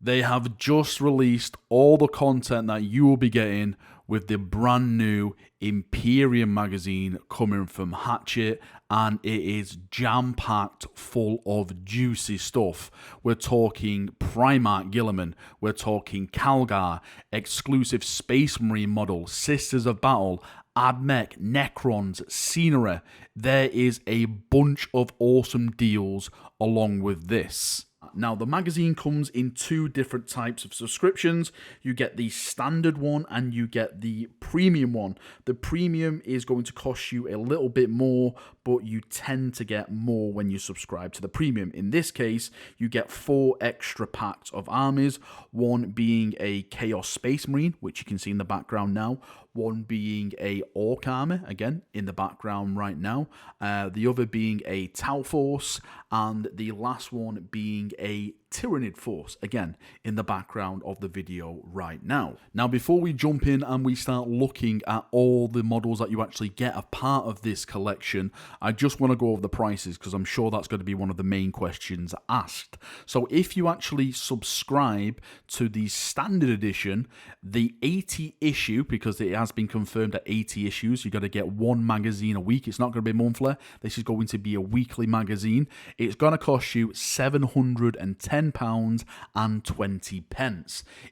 They have just released all the content that you will be getting with the brand new Imperium magazine coming from Hatchet, and it is jam-packed full of juicy stuff. We're talking Primarch Guilliman, we're talking Calgar, exclusive Space Marine model, Sisters of Battle, Admech, Necrons, Scenery. There is a bunch of awesome deals along with this. Now, the magazine comes in two different types of subscriptions. You get the standard one and you get the premium one. The premium is going to cost you a little bit more, but you tend to get more when you subscribe to the premium. In this case, you get 4 extra packs of armies, one being a Chaos Space Marine, which you can see in the background now, one being a Orc army, again, in the background right now, the other being a Tau Force, and the last one being a Tyrannid Force, again, in the background of the video right now. Now, before we jump in and we start looking at all the models that you actually get a part of this collection, I just want to go over the prices because I'm sure that's going to be one of the main questions asked. So if you actually subscribe to the standard edition, the 80 issue, because it has been confirmed at 80 issues, you've got to get one magazine a week. It's not going to be monthly. This is going to be a weekly magazine. It's going to cost you £710.20.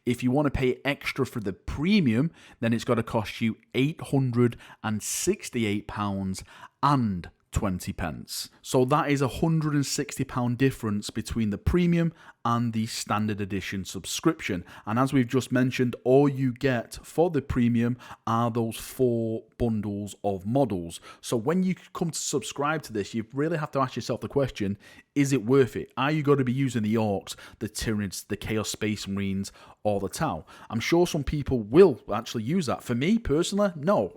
If you want to pay extra for the premium, then it's got to cost you £868.20. So that is £160 difference between the premium and the standard edition subscription. And as we've just mentioned, all you get for the premium are those 4 bundles of models. So when you come to subscribe to this, you really have to ask yourself the question, is it worth it? Are you going to be using the Orcs, the Tyranids, the Chaos Space Marines, or the Tau? I'm sure some people will actually use that. For me, personally, no.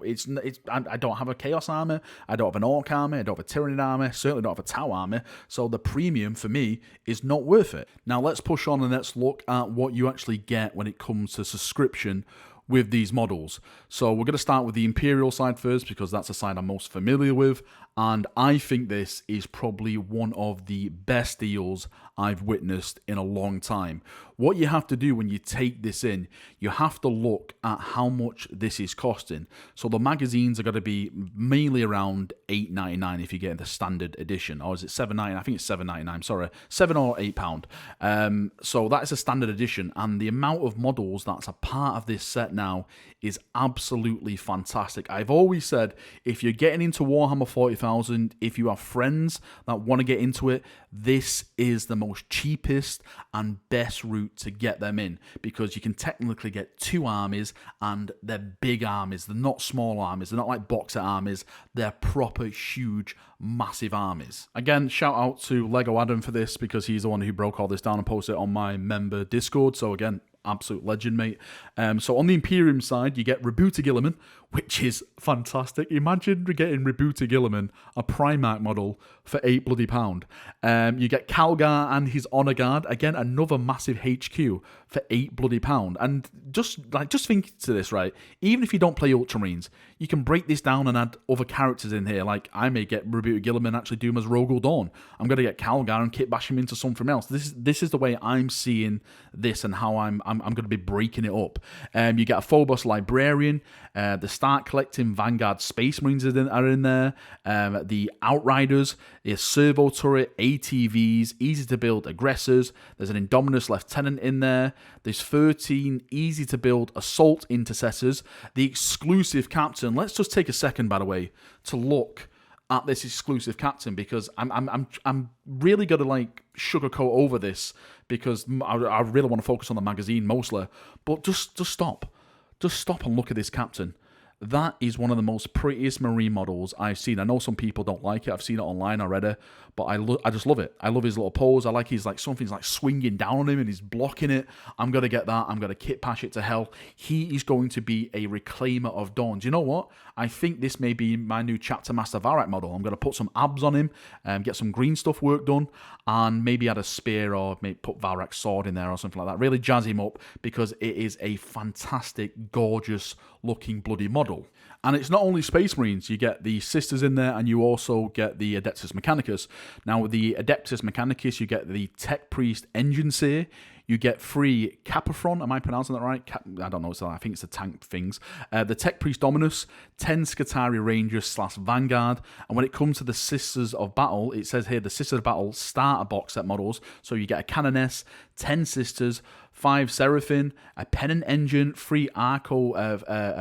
I don't have a Chaos army, I don't have an Orc army, I don't have a Tyranid army, certainly don't have a Tau army, so the premium for me is not worth it. Now let's push on and let's look at what you actually get when it comes to subscription with these models. So we're going to start with the Imperial side first because that's the side I'm most familiar with, and I think this is probably one of the best deals I've witnessed in a long time. What you have to do when you take this in, you have to look at how much this is costing. So the magazines are going to be mainly around $8.99 if you get the standard edition, or is it $7.99? I think it's $7.99. Sorry, £7 or £8. So that is a standard edition, and the amount of models that's a part of this set now is absolutely fantastic. I've always said, if you're getting into Warhammer 40,000, if you have friends that want to get into it, this is the most cheapest and best route to get them in, because you can technically get 2 armies, and they're big armies. They're not small armies. They're not like boxer armies. They're proper, huge, massive armies. Again, shout out to Lego Adam for this, because he's the one who broke all this down and posted it on my member Discord. So again, absolute legend, mate. So on the Imperium side, you get Rebuta Guilliman, which is fantastic. Imagine getting Rebuta Guilliman, a Primarch model, for £8 bloody pound. You get Calgar and his Honor Guard, again another massive HQ, for £8 bloody pound. And just think to this, right? Even if you don't play Ultramarines, you can break this down and add other characters in here. Like I may get Rebuta Guilliman, actually do him as Rogel Dawn. I'm gonna get Calgar and kit bash him into something else. This is the way I'm seeing this and how I'm going to be breaking it up. You get a Phobos Librarian, the Start Collecting Vanguard Space Marines are in there, the Outriders, the Servo Turret, ATVs, easy to build aggressors. There's an Indominus Lieutenant in there. There's 13 easy to build assault intercessors. The exclusive captain. Let's just take a second, by the way, to look at this exclusive captain, because I'm really gonna like sugarcoat over this, because I really want to focus on the magazine mostly. But just stop and look at this captain. That is one of the most prettiest marine models I've seen. I know some people don't like it. I've seen it online already, but I just love it. I love his little pose. I like his something's like swinging down on him and he's blocking it. I'm gonna get that. I'm gonna kit pash it to hell. He is going to be a reclaimer of dawns. You know what? I think this may be my new Chapter Master Valrak model. I'm gonna put some abs on him, get some green stuff work done, and maybe add a spear or maybe put Valrak's sword in there or something like that. Really jazz him up, because it is a fantastic, gorgeous looking bloody model. And it's not only Space Marines, you get the Sisters in there, and you also get the Adeptus Mechanicus. Now with the Adeptus Mechanicus, you get the Tech Priest Engine Seer, You get free Capathron. Am I pronouncing that right? I don't know. I think it's the tank things. The Tech Priest Dominus, 10 Skitarii Rangers / Vanguard. And when it comes to the Sisters of Battle, it says here the Sisters of Battle starter box set models. So you get a Canoness, 10 Sisters, 5 Seraphim, a Pennant Engine, 3 Arco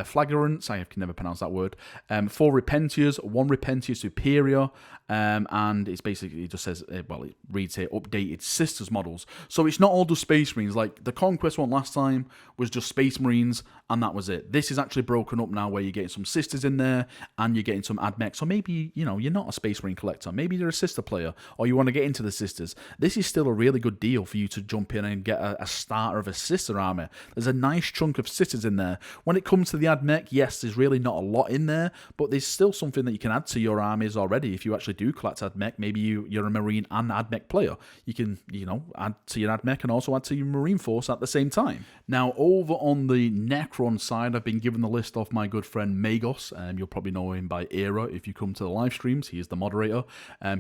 Flagrants, I can never pronounce that word, 4 Repentiers, 1 Repentier Superior, and it's basically, it just says, well, it reads here, updated Sisters models. So it's not all just Space Marines. Like the Conquest one last time was just Space Marines, and that was it. This is actually broken up now, where you're getting some Sisters in there, and you're getting some AdMech. So maybe, you know, you're not a Space Marine collector. Maybe you're a Sister player, or you want to get into the Sisters. This is still a really good deal for you to jump in and get a starter of a Sister army. There's a nice chunk of Sisters in there. When it comes to the AdMech, yes, there's really not a lot in there, but there's still something that you can add to your armies already. If you actually do collect AdMech, maybe you're a Marine and AdMech player. You can, you know, add to your AdMech and also add to your Marine force at the same time. Now, over on the Necron side, I've been given the list off my good friend Magos. You'll probably know him by Era if you come to the live streams. He is the moderator.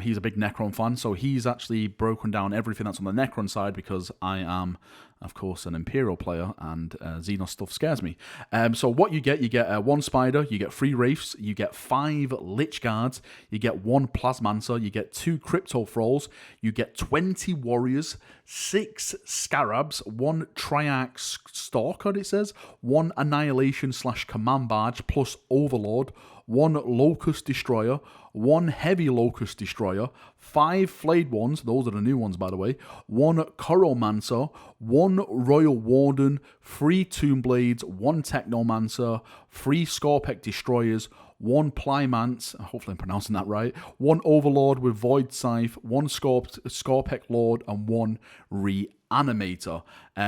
He's a big Necron fan, so he's actually broken down everything that's on the Necron side, because I am, of course, an Imperial player, and Xenos stuff scares me. So what you get 1 Spider, you get 3 Wraiths, you get 5 Lich Guards, you get 1 Plasmancer, you get 2 Crypto Thralls, you get 20 Warriors, 6 Scarabs, 1 Triarch Stalker, it says, 1 Annihilation / Command Barge plus Overlord, 1 Locust Destroyer, 1 Heavy Locust Destroyer, 5 Flayed Ones, those are the new ones by the way, 1 Choromancer, 1 Royal Warden, 3 Tomb Blades, 1 Technomancer, 3 Scorpec Destroyers, 1 Plymance, hopefully I'm pronouncing that right, 1 Overlord with Void Scythe, 1 Scorpec Lord, and 1 Reanimator.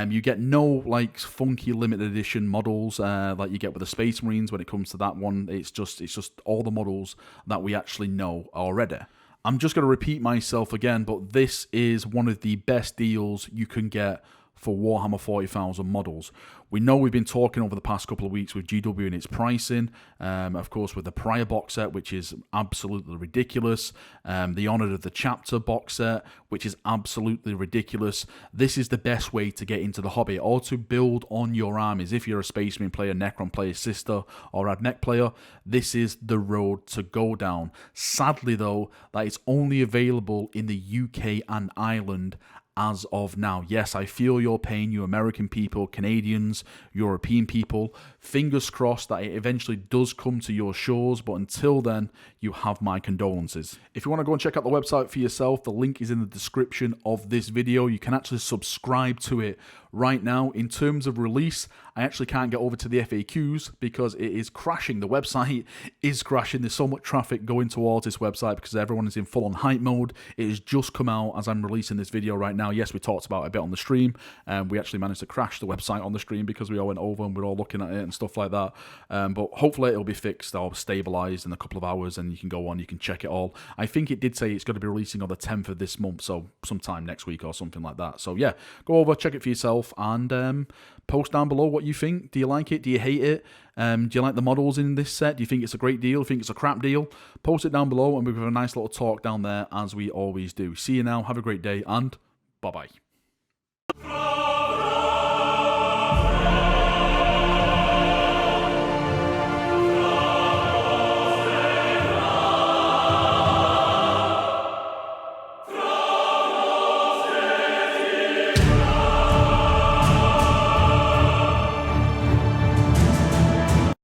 You get no like funky limited edition models like you get with the Space Marines. When it comes to that one, it's just all the models that we actually know already. I'm just going to repeat myself again, but this is one of the best deals you can get for Warhammer 40,000 models. We know we've been talking over the past couple of weeks with GW and its pricing, of course with the Prior box set, which is absolutely ridiculous, the Honored of the Chapter box set, which is absolutely ridiculous. This is the best way to get into the hobby, or to build on your armies. If you're a Space Marine player, Necron player, Sister, or AdMech player, this is the road to go down. Sadly though, that it's only available in the UK and Ireland as of now. Yes, I feel your pain, you American people, Canadians, European people. Fingers crossed that it eventually does come to your shores, but until then, you have my condolences. If you want to go and check out the website for yourself, the link is in the description of this video. You can actually subscribe to it right now. In terms of release, I actually can't get over to the FAQs because it is crashing. The website is crashing. There's so much traffic going towards this website because everyone is in full-on hype mode. It has just come out as I'm releasing this video right now. Yes, we talked about it a bit on the stream, and we actually managed to crash the website on the stream because we all went over and we're all looking at it and stuff like that. But hopefully it'll be fixed or stabilized in a couple of hours, and you can go on, you can check it all. I think it did say it's going to be releasing on the 10th of this month, so sometime next week or something like that. So yeah, go over, check it for yourself, and post down below what you think. Do you like it? Do you hate it? Do you like the models in this set? Do you think it's a great deal? Do you think it's a crap deal? Post it down below, and we'll have a nice little talk down there as we always do. See you now. Have a great day, and bye-bye.